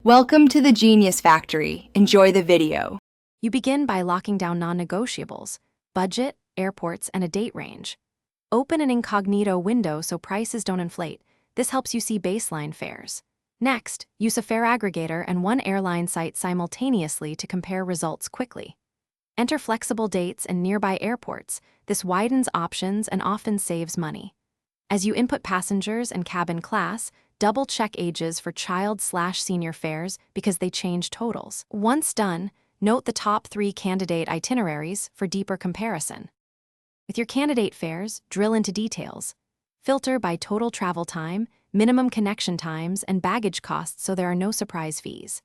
Welcome to the Genius Factory. Enjoy the video. You begin by locking down non-negotiables, budget, airports, and a date range. Open an incognito window so prices don't inflate. This helps you see baseline fares. Next, use a fare aggregator and one airline site simultaneously to compare results quickly. Enter flexible dates and nearby airports. This widens options and often saves money. As you input passengers and cabin class, double-check ages for child/senior fares because they change totals. Once done, note the top 3 candidate itineraries for deeper comparison. With your candidate fares, drill into details. Filter by total travel time, minimum connection times, and baggage costs so there are no surprise fees.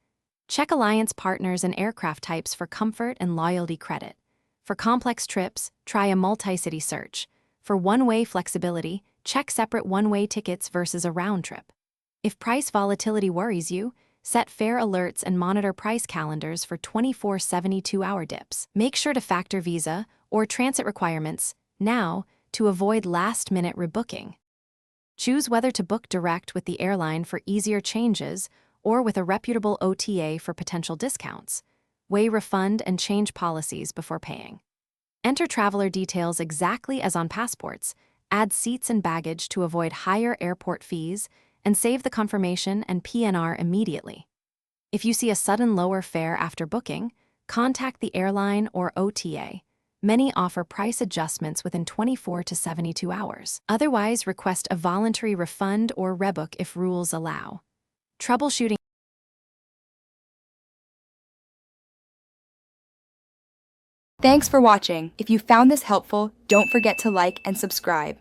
Check alliance partners and aircraft types for comfort and loyalty credit. For complex trips, try a multi-city search. For one-way flexibility, check separate one-way tickets versus a round trip. If price volatility worries you, set fare alerts and monitor price calendars for 24 72-hour dips. Make sure to factor visa or transit requirements now to avoid last-minute rebooking. Choose whether to book direct with the airline for easier changes or with a reputable OTA for potential discounts. Weigh refund and change policies before paying. Enter traveler details exactly as on passports, add seats and baggage to avoid higher airport fees, and save the confirmation and PNR immediately. If you see a sudden lower fare after booking, contact the airline or OTA. Many offer price adjustments within 24 to 72 hours. Otherwise, request a voluntary refund or rebook if rules allow. Troubleshooting. Thanks for watching. If you found this helpful, don't forget to like and subscribe.